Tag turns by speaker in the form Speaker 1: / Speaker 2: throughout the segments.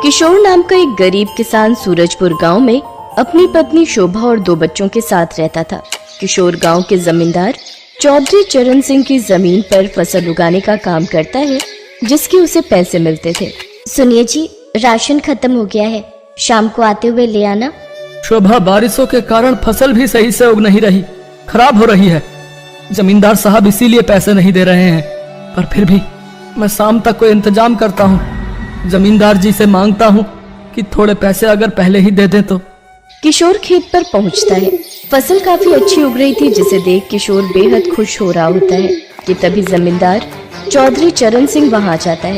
Speaker 1: किशोर नाम का एक गरीब किसान सूरजपुर गांव में अपनी पत्नी शोभा और 2 बच्चों के साथ रहता था। किशोर गांव के जमींदार चौधरी चरण सिंह की जमीन पर फसल उगाने का काम करता है, जिसके उसे पैसे मिलते थे।
Speaker 2: सुनिए जी, राशन खत्म हो गया है, शाम को आते हुए ले आना।
Speaker 3: शोभा, बारिशों के कारण फसल भी सही से उग नहीं रही, खराब हो रही है। जमींदार साहब इसीलिए पैसे नहीं दे रहे हैं, पर फिर भी मैं शाम तक कोई इंतजाम करता हूँ। जमींदार जी से मांगता हूँ कि थोड़े पैसे अगर पहले ही दे दें तो।
Speaker 1: किशोर खेत पर पहुंचता है। फसल काफी अच्छी उग रही थी, जिसे देख किशोर बेहद खुश हो रहा होता है कि तभी जमींदार चौधरी चरण सिंह वहां आ जाता है।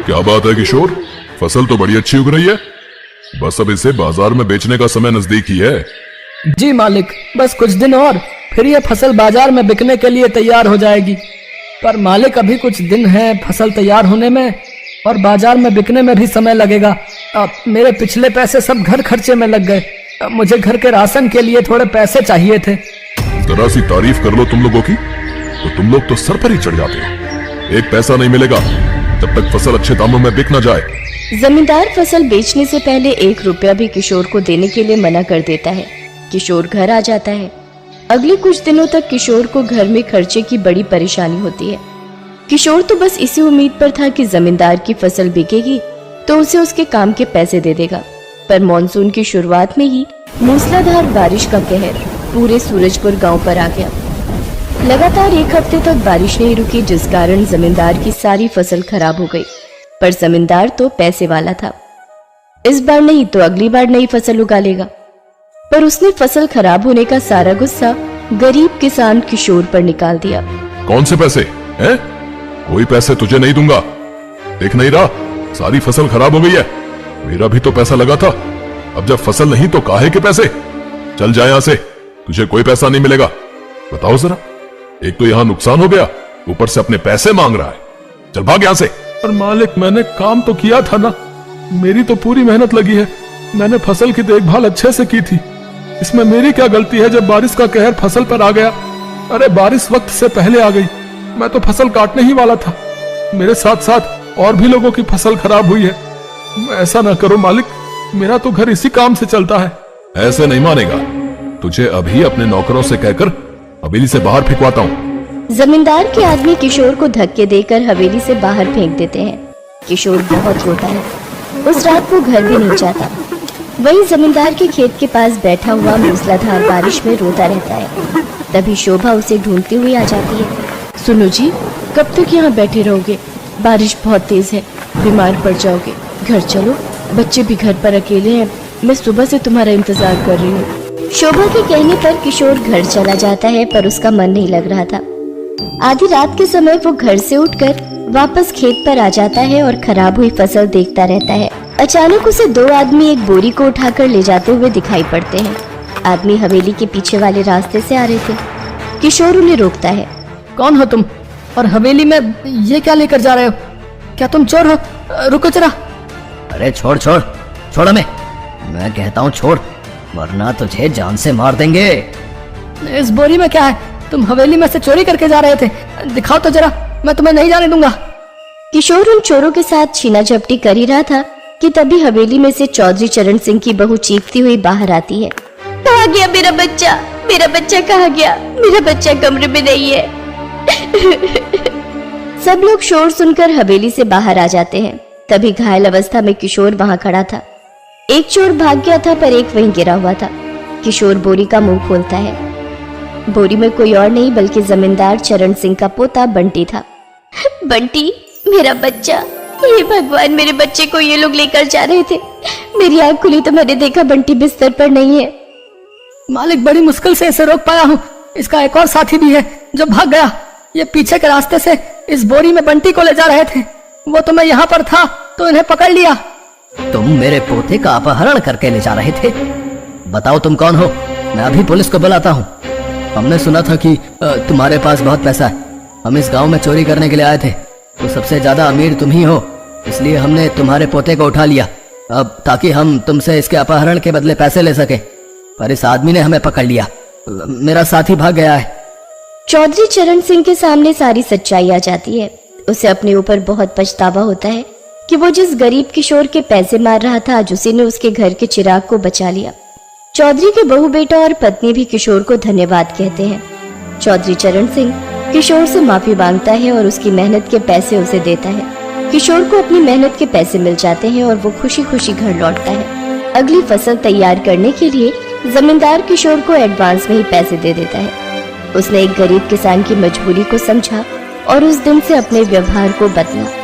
Speaker 4: क्या बात है किशोर, फसल तो बड़ी अच्छी उग रही है, बस अब इसे बाजार में बेचने का समय नजदीक ही है।
Speaker 3: जी मालिक, बस कुछ दिन और फिर ये फसल बाजार में बिकने के लिए तैयार हो जाएगी। पर मालिक, अभी कुछ दिन है फसल तैयार होने में और बाजार में बिकने में भी समय लगेगा। अब मेरे पिछले पैसे सब घर खर्चे में लग गए। अब मुझे घर के राशन के लिए थोड़े पैसे चाहिए थे।
Speaker 4: जरा सी तारीफ कर लो तुम लोगों की, तो तुम लोग तो सर पर ही चढ़ जाते हो। एक पैसा नहीं मिलेगा जब तक फसल अच्छे दामों में बिक न जाए।
Speaker 1: जमींदार फसल बेचने से पहले 1 रुपया भी किशोर को देने के लिए मना कर देता है। किशोर घर आ जाता है। अगले कुछ दिनों तक किशोर को घर में खर्चे की बड़ी परेशानी होती है। किशोर तो बस इसी उम्मीद पर था कि जमींदार की फसल बिकेगी तो उसे उसके काम के पैसे दे देगा। पर मॉनसून की शुरुआत में ही मूसलाधार बारिश का कहर पूरे सूरजपुर गांव पर आ गया। लगातार 1 हफ्ते तक बारिश नहीं रुकी, जिस कारण जमींदार की सारी फसल खराब हो गई। पर जमींदार तो पैसे वाला था, इस बार नहीं तो अगली बार नई फसल उगा लेगा। पर उसने फसल खराब होने का सारा गुस्सा गरीब किसान किशोर पर निकाल दिया।
Speaker 4: कौन से पैसे हैं? कोई पैसे तुझे नहीं दूंगा। देख नहीं रहा, सारी फसल खराब हो गई है। मेरा भी तो पैसा लगा था। अब जब फसल नहीं तो काहे के पैसे? चल जाए यहाँ से, तुझे कोई पैसा नहीं मिलेगा। बताओ जरा, एक तो यहाँ नुकसान हो गया, ऊपर से अपने पैसे मांग रहा है। चल भाग यहाँ से।
Speaker 5: पर मालिक, मैंने काम तो किया था ना, मेरी तो पूरी मेहनत लगी है। मैंने फसल की देखभाल अच्छे से की थी, इसमें मेरी क्या गलती है जब बारिश का कहर फसल पर आ गया? अरे बारिश वक्त से पहले आ गई, मैं तो फसल काटने ही वाला था। मेरे साथ साथ और भी लोगों की फसल खराब हुई है। ऐसा ना करो मालिक, मेरा तो घर इसी काम से चलता है।
Speaker 4: ऐसे नहीं मानेगा, तुझे अभी अपने नौकरों से कहकर हवेली से बाहर फेंकवाता हूँ।
Speaker 1: जमींदार के आदमी किशोर को धक्के देकर हवेली से बाहर फेंक देते हैं। किशोर बहुत रोता है, उस रात वो घर भी नहीं जाता। वहीं जमींदार के खेत के पास बैठा हुआ मूसलाधार बारिश में रोता रहता है। तभी शोभा उसे ढूंढती हुई आ जाती है।
Speaker 6: सुनो जी, कब तक यहाँ बैठे रहोगे? बारिश बहुत तेज है, बीमार पड़ जाओगे। घर चलो, बच्चे भी घर पर अकेले हैं। मैं सुबह से तुम्हारा इंतजार कर रही हूँ।
Speaker 2: शोभा के कहने पर किशोर घर चला जाता है, पर उसका मन नहीं लग रहा था। आधी रात के समय वो घर से उठकर वापस खेत पर आ जाता है और खराब हुई फसल देखता रहता है। अचानक उसे 2 आदमी एक बोरी को उठाकर ले जाते हुए दिखाई पड़ते हैं। आदमी हवेली के पीछे वाले रास्ते से आ रहे थे। किशोर उन्हें रोकता है।
Speaker 3: कौन हो तुम, और हवेली में ये क्या लेकर जा रहे हो? क्या तुम चोर हो? रुको जरा।
Speaker 7: अरे छोड़ छोड़ छोड़ हमें, मैं कहता हूँ छोड़, वरना तुझे जान से मार देंगे।
Speaker 3: इस बोरी में क्या है? तुम हवेली में से चोरी करके जा रहे थे, दिखाओ तो जरा, मैं तुम्हें नहीं जाने दूंगा।
Speaker 1: किशोर उन चोरों के साथ छीना झपटी कर ही रहा था कि तभी हवेली में से चौधरी चरण सिंह की बहू चीखती हुई बाहर आती है।
Speaker 2: कहाँ गया मेरा बच्चा? मेरा बच्चा कहाँ गया? मेरा बच्चा कमरे में नहीं है।
Speaker 1: सब लोग शोर सुनकर हवेली से बाहर आ जाते हैं। तभी घायल अवस्था में किशोर वहां खड़ा था। एक चोर भाग गया था, पर एक वहीं गिरा हुआ था। किशोर बोरी का मुंह खोलता है। बोरी में कोई और नहीं बल्कि जमींदार चरण सिंह का पोता बंटी था।
Speaker 2: बंटी, मेरा बच्चा। हे भगवान, मेरे बच्चे को ये लोग लेकर जा रहे थे। मेरी आंख खुली तो मैंने देखा बंटी बिस्तर पर नहीं है।
Speaker 3: मालिक, बड़ी मुश्किल से इसे रोक पाया हूँ। इसका एक और साथी भी है जो भाग गया। ये पीछे के रास्ते से इस बोरी में बंटी को ले जा रहे थे। वो तो मैं यहाँ पर था तो इन्हें पकड़ लिया।
Speaker 7: तुम मेरे पोते का अपहरण करके ले जा रहे थे? बताओ तुम कौन हो, मैं अभी पुलिस को बुलाता हूँ। हमने सुना था कि तुम्हारे पास बहुत पैसा है। हम इस गांव में चोरी करने के लिए आए थे, तो सबसे ज्यादा अमीर तुम ही हो, इसलिए हमने तुम्हारे पोते को उठा लिया, अब ताकि हम तुमसे इसके अपहरण के बदले पैसे ले सके। पर इस आदमी ने हमें पकड़ लिया, मेरा साथी भाग गया है।
Speaker 2: चौधरी चरण सिंह के सामने सारी सच्चाई आ जाती है। उसे अपने ऊपर बहुत पछतावा होता है कि वो जिस गरीब किशोर के पैसे मार रहा था, आज उसी ने उसके घर के चिराग को बचा लिया। चौधरी के बहू बेटा और पत्नी भी किशोर को धन्यवाद कहते हैं। चौधरी चरण सिंह किशोर से माफी मांगता है और उसकी मेहनत के पैसे उसे देता है। किशोर को अपनी मेहनत के पैसे मिल जाते हैं और वो खुशी खुशी घर लौटता है। अगली फसल तैयार करने के लिए जमींदार किशोर को एडवांस में ही पैसे दे देता है। उसने एक गरीब किसान की मजबूरी को समझा और उस दिन से अपने व्यवहार को बदला।